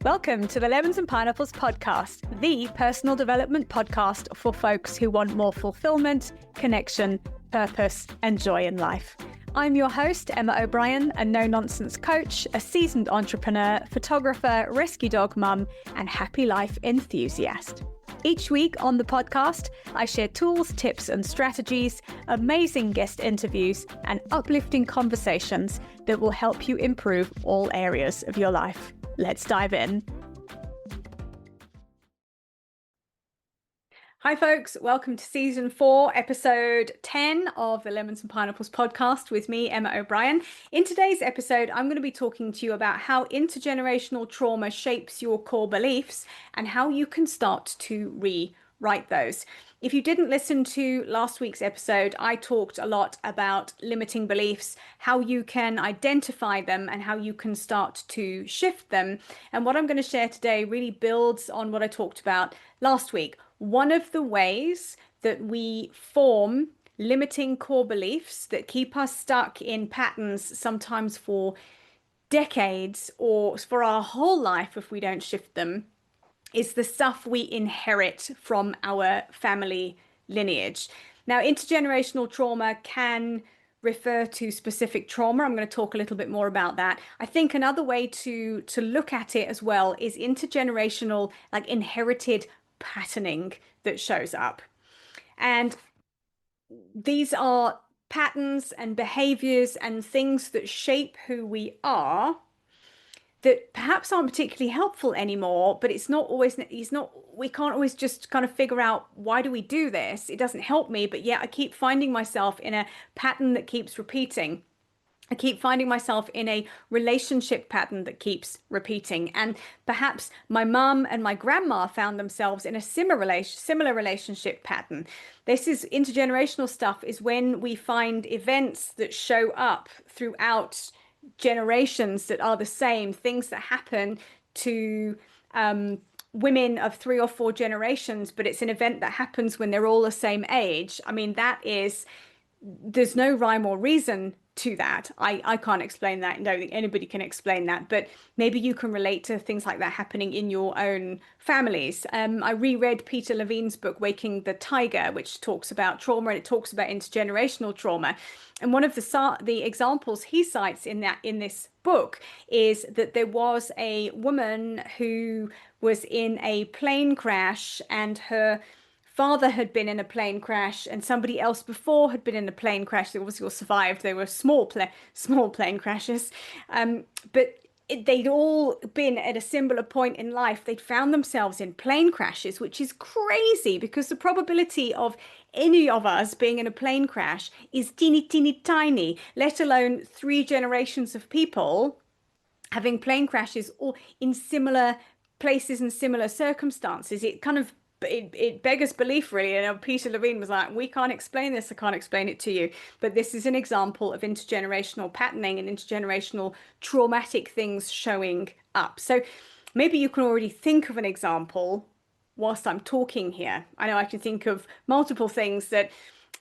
Welcome to the Lemons and Pineapples podcast, the personal development podcast for folks who want more fulfillment, connection, purpose, and joy in life. I'm your host, Emma O'Brien, a no-nonsense coach, a seasoned entrepreneur, photographer, rescue dog mum, and happy life enthusiast. Each week on the podcast, I share tools, tips, and strategies, amazing guest interviews, and uplifting conversations that will help you improve all areas of your life. Let's dive in. Hi folks, welcome to season 4, episode 10 of the Lemons and Pineapples podcast with me, Emma O'Brien. In today's episode, I'm going to be talking to you about how intergenerational trauma shapes your core beliefs and how you can start to rewrite those. If you didn't listen to last week's episode, I talked a lot about limiting beliefs, how you can identify them and how you can start to shift them. And what I'm going to share today really builds on what I talked about last week. One of the ways that we form limiting core beliefs that keep us stuck in patterns, sometimes for decades or for our whole life if we don't shift them, is the stuff we inherit from our family lineage. Now, intergenerational trauma can refer to specific trauma. I'm going to talk a little bit more about that. I think another way to look at it as well is intergenerational, like inherited patterning that shows up. And these are patterns and behaviors and things that shape who we are that perhaps aren't particularly helpful anymore, but we can't always just kind of figure out, why do we do this? It doesn't help me, but yet I keep finding myself in a pattern that keeps repeating. I keep finding myself in a relationship pattern that keeps repeating. And perhaps my mum and my grandma found themselves in a similar relationship pattern. This is intergenerational stuff, is when we find events that show up throughout generations that are the same, things that happen to women of 3 or 4 generations, but it's an event that happens when they're all the same age. I mean, there's no rhyme or reason to that. I can't explain that. I don't think anybody can explain that, but maybe you can relate to things like that happening in your own families. I reread Peter Levine's book, Waking the Tiger, which talks about trauma, and it talks about intergenerational trauma. And one of the examples he cites in this book is that there was a woman who was in a plane crash, and her father had been in a plane crash, and somebody else before had been in a plane crash. They obviously all survived. They were small plane crashes, but they'd all been at a similar point in life. They'd found themselves in plane crashes, which is crazy because the probability of any of us being in a plane crash is teeny, teeny, tiny, let alone 3 generations of people having plane crashes all in similar places and similar circumstances. It beggars belief, really. And Peter Levine was like, we can't explain this. I can't explain it to you. But this is an example of intergenerational patterning and intergenerational traumatic things showing up. So maybe you can already think of an example whilst I'm talking here. I know I can think of multiple things that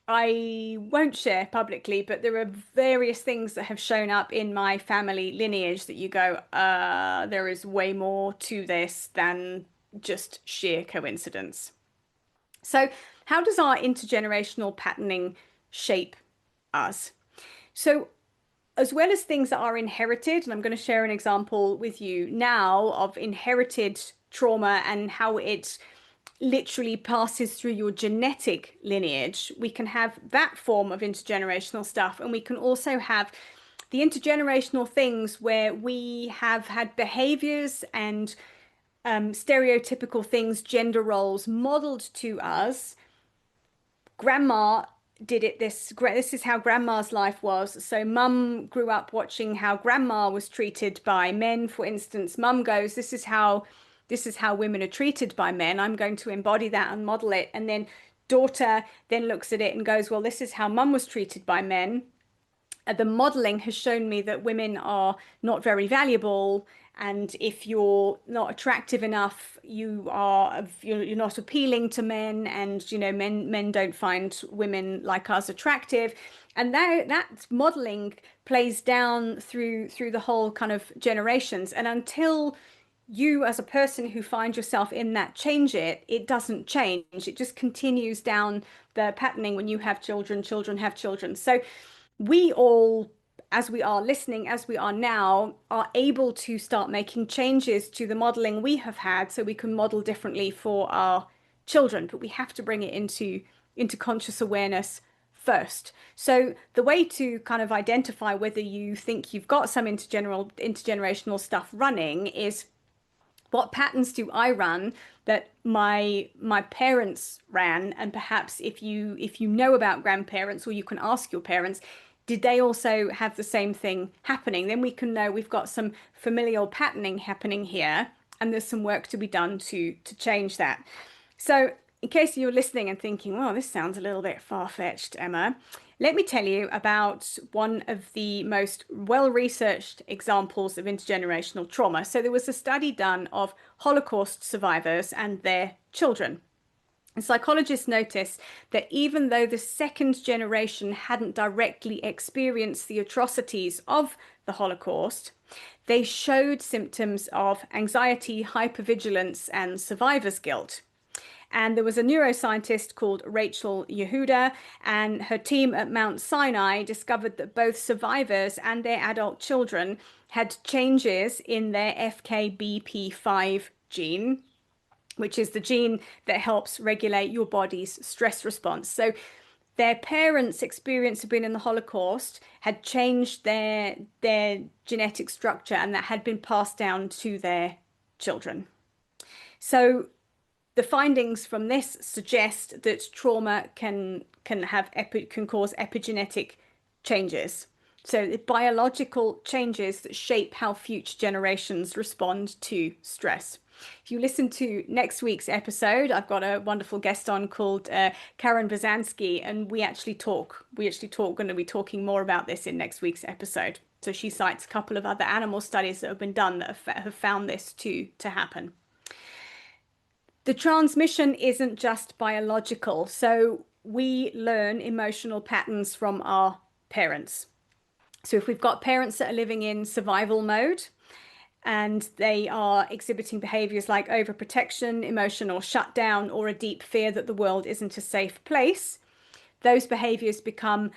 I won't share publicly, but there are various things that have shown up in my family lineage that you go, there is way more to this than just sheer coincidence. So how does our intergenerational patterning shape us? So as well as things that are inherited, and I'm going to share an example with you now of inherited trauma and how it literally passes through your genetic lineage, we can have that form of intergenerational stuff, and we can also have the intergenerational things where we have had behaviors and stereotypical things, gender roles modeled to us. Grandma did it this is how grandma's life was. So mum grew up watching how grandma was treated by men. For instance, mum goes, this is how women are treated by men. I'm going to embody that and model it. And then daughter then looks at it and goes, well, this is how mum was treated by men. The modeling has shown me that women are not very valuable, and if you're not attractive enough, you're not appealing to men, and men don't find women like us attractive. And that modeling plays down through the whole kind of generations. And until you as a person who finds yourself in that, change it, it doesn't change. It just continues down the patterning. When you have children, children have children. So we all, as we are listening, as we are now, are able to start making changes to the modeling we have had so we can model differently for our children. But we have to bring it into conscious awareness first. So the way to kind of identify whether you think you've got some intergenerational stuff running is, what patterns do I run that my parents ran? And perhaps if you know about grandparents, or you can ask your parents, did they also have the same thing happening? Then we can know we've got some familial patterning happening here, and there's some work to be done to change that. So in case you're listening and thinking, well, this sounds a little bit far-fetched, Emma, let me tell you about one of the most well-researched examples of intergenerational trauma. So there was a study done of Holocaust survivors and their children. And psychologists noticed that even though the second generation hadn't directly experienced the atrocities of the Holocaust, they showed symptoms of anxiety, hypervigilance, and survivor's guilt. And there was a neuroscientist called Rachel Yehuda, and her team at Mount Sinai discovered that both survivors and their adult children had changes in their FKBP5 gene, which is the gene that helps regulate your body's stress response. So their parents' experience of being in the Holocaust had changed their genetic structure, and that had been passed down to their children. So the findings from this suggest that trauma can cause epigenetic changes. So the biological changes that shape how future generations respond to stress. If you listen to next week's episode, I've got a wonderful guest on called Karen Bazansky, and we actually talk. We're going to be talking more about this in next week's episode. So she cites a couple of other animal studies that have been done that have found this to happen. The transmission isn't just biological. So we learn emotional patterns from our parents. So if we've got parents that are living in survival mode, and they are exhibiting behaviors like overprotection, emotional shutdown, or a deep fear that the world isn't a safe place, those behaviors become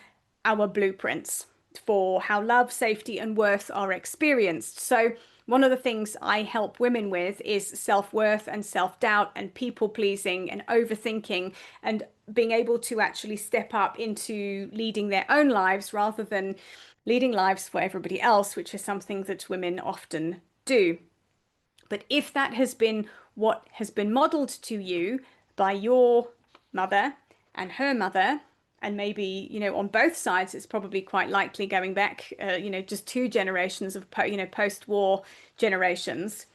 our blueprints for how love, safety, and worth are experienced. So one of the things I help women with is self-worth and self-doubt and people-pleasing and overthinking, and being able to actually step up into leading their own lives rather than leading lives for everybody else, which is something that women often do. But if that has been what has been modeled to you by your mother and her mother, and maybe, on both sides, it's probably quite likely going back, just 2 generations of, post-war generations,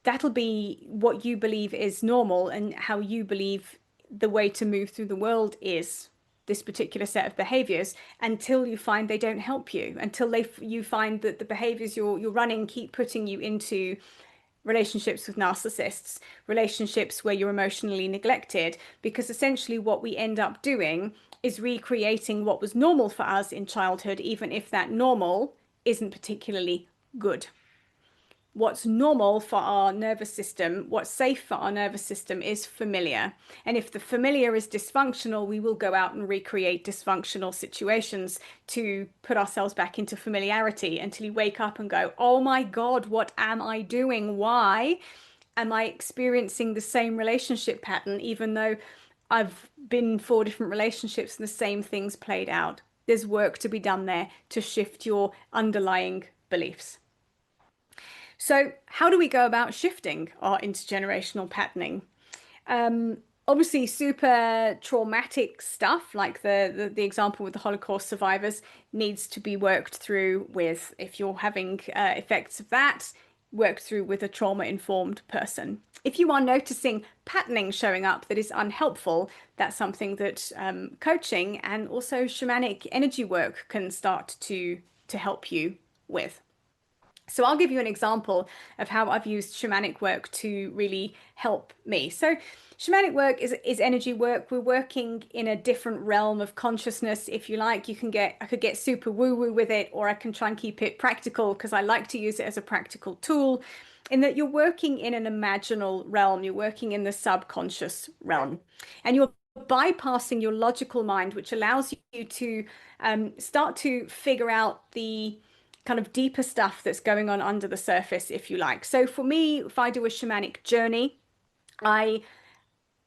that'll be what you believe is normal and how you believe the way to move through the world is this particular set of behaviors, until you find they don't help you, until you find that the behaviors you're running keep putting you into relationships with narcissists, relationships where you're emotionally neglected, because essentially what we end up doing is recreating what was normal for us in childhood, even if that normal isn't particularly good. What's normal for our nervous system, what's safe for our nervous system, is familiar. And if the familiar is dysfunctional, we will go out and recreate dysfunctional situations to put ourselves back into familiarity, until you wake up and go, oh my God, what am I doing? Why am I experiencing the same relationship pattern, even though I've been in 4 different relationships and the same things played out? There's work to be done there to shift your underlying beliefs. So how do we go about shifting our intergenerational patterning? Obviously, super traumatic stuff like the example with the Holocaust survivors needs to be worked through with, if you're having effects of that, worked through with a trauma-informed person. If you are noticing patterning showing up that is unhelpful, that's something that coaching and also shamanic energy work can start to help you with. So I'll give you an example of how I've used shamanic work to really help me. So shamanic work is energy work. We're working in a different realm of consciousness, if you like. I could get super woo-woo with it, or I can try and keep it practical because I like to use it as a practical tool, in that you're working in an imaginal realm, you're working in the subconscious realm, and you're bypassing your logical mind, which allows you to start to figure out the kind of deeper stuff that's going on under the surface, if you like. So for me, if I do a shamanic journey, I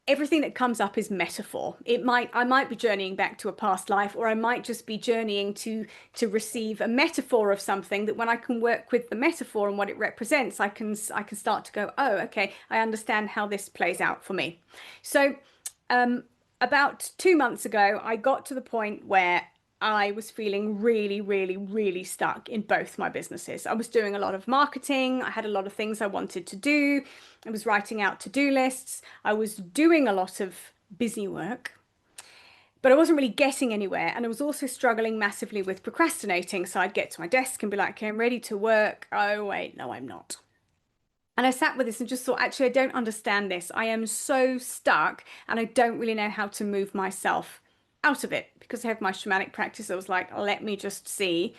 everything that comes up is metaphor. I might be journeying back to a past life, or I might just be journeying to receive a metaphor of something that when I can work with the metaphor and what it represents, I can start to go, oh, okay, I understand how this plays out for me. So about 2 months ago, I got to the point where I was feeling really, really, really stuck in both my businesses. I was doing a lot of marketing. I had a lot of things I wanted to do. I was writing out to-do lists. I was doing a lot of busy work, but I wasn't really getting anywhere. And I was also struggling massively with procrastinating. So I'd get to my desk and be like, okay, I'm ready to work. Oh, wait, no, I'm not. And I sat with this and just thought, actually, I don't understand this. I am so stuck and I don't really know how to move myself out of it. Because I have my shamanic practice, I was like, let me just see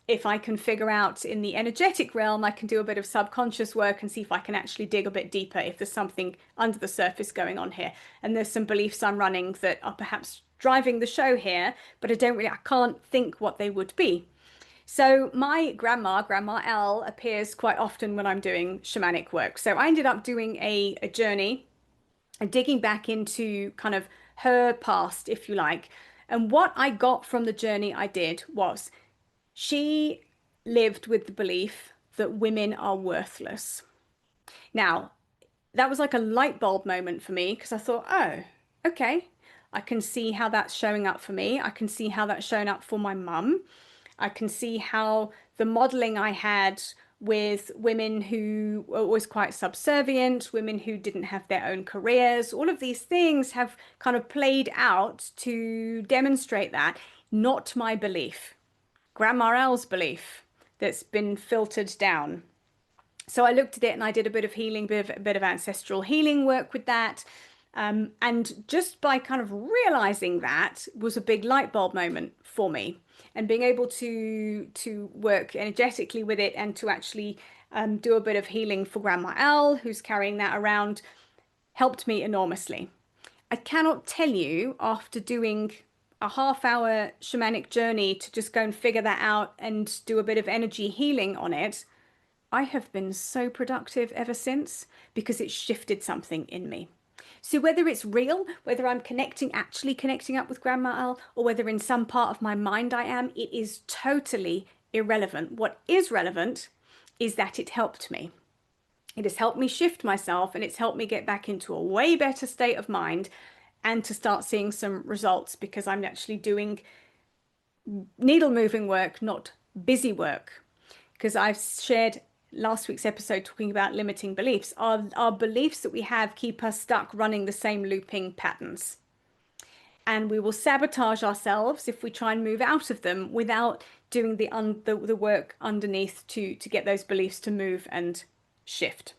if I can figure out in the energetic realm, I can do a bit of subconscious work and see if I can actually dig a bit deeper if there's something under the surface going on here. And there's some beliefs I'm running that are perhaps driving the show here, but I can't think what they would be. So my Grandma L, appears quite often when I'm doing shamanic work. So I ended up doing a journey, digging back into kind of her past, if you like. And what I got from the journey I did was she lived with the belief that women are worthless. Now, that was like a light bulb moment for me because I thought, oh, okay, I can see how that's showing up for me. I can see how that's shown up for my mum. I can see how the modeling I had with women who were always quite subservient, women who didn't have their own careers, all of these things have kind of played out to demonstrate that. Not my belief, Grandma L's belief that's been filtered down. So I looked at it and I did a bit of healing, a bit of ancestral healing work with that. And just by kind of realizing that was a big light bulb moment for me, and being able to work energetically with it and to actually do a bit of healing for Grandma L, who's carrying that around, helped me enormously. I cannot tell you, after doing a half-hour shamanic journey to just go and figure that out and do a bit of energy healing on it, I have been so productive ever since because it shifted something in me. So whether it's real, whether I'm actually connecting up with Grandma Al, or whether in some part of my mind I am, it is totally irrelevant. What is relevant is that it helped me. It has helped me shift myself, and it's helped me get back into a way better state of mind and to start seeing some results because I'm actually doing needle moving work, not busy work. Because I've shared last week's episode talking about limiting beliefs. Our beliefs that we have keep us stuck running the same looping patterns. And we will sabotage ourselves if we try and move out of them without doing the work underneath to get those beliefs to move and shift.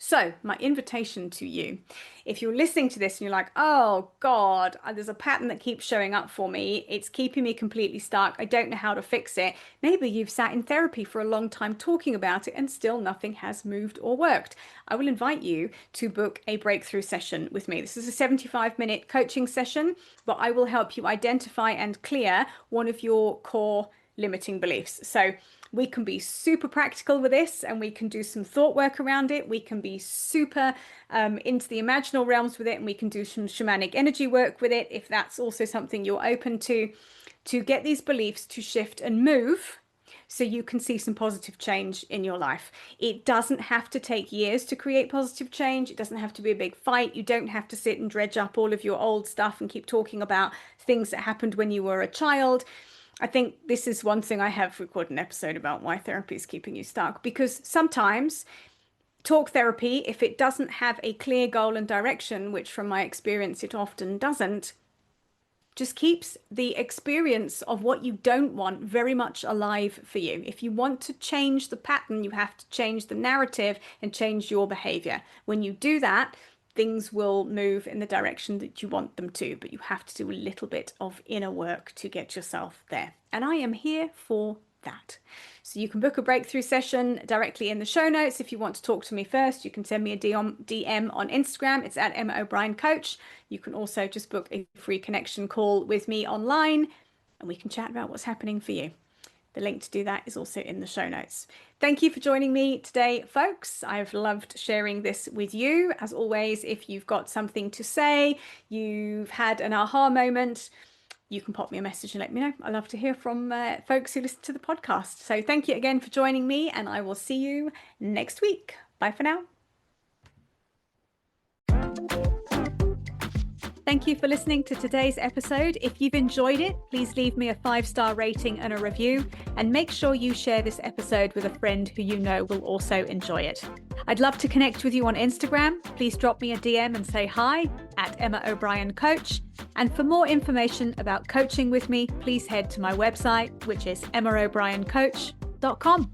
So my invitation to you, if you're listening to this and you're like, oh God, there's a pattern that keeps showing up for me. It's keeping me completely stuck. I don't know how to fix it. Maybe you've sat in therapy for a long time talking about it and still nothing has moved or worked. I will invite you to book a breakthrough session with me. This is a 75-minute coaching session, but I will help you identify and clear one of your core limiting beliefs. So we can be super practical with this, and we can do some thought work around it. We can be super into the imaginal realms with it, and we can do some shamanic energy work with it if that's also something you're open to get these beliefs to shift and move so you can see some positive change in your life. It doesn't have to take years to create positive change. It doesn't have to be a big fight. You don't have to sit and dredge up all of your old stuff and keep talking about things that happened when you were a child. I think this is one thing I have recorded an episode about why therapy is keeping you stuck, because sometimes talk therapy, if it doesn't have a clear goal and direction, which from my experience it often doesn't, just keeps the experience of what you don't want very much alive for you. If you want to change the pattern, you have to change the narrative and change your behavior. When you do that, things will move in the direction that you want them to, but you have to do a little bit of inner work to get yourself there. And I am here for that. So you can book a breakthrough session directly in the show notes. If you want to talk to me first, you can send me a DM on Instagram. It's at Emma O'Brien Coach. You can also just book a free connection call with me online, and we can chat about what's happening for you. The link to do that is also in the show notes. Thank you for joining me today, folks. I've loved sharing this with you. As always, if you've got something to say, you've had an aha moment, you can pop me a message and let me know. I love to hear from folks who listen to the podcast. So thank you again for joining me, and I will see you next week. Bye for now. Thank you for listening to today's episode. If you've enjoyed it, please leave me a 5-star rating and a review, and make sure you share this episode with a friend who you know will also enjoy it. I'd love to connect with you on Instagram. Please drop me a DM and say hi at Emma O'Brien Coach. And for more information about coaching with me, please head to my website, which is emmaobrien.coach.com.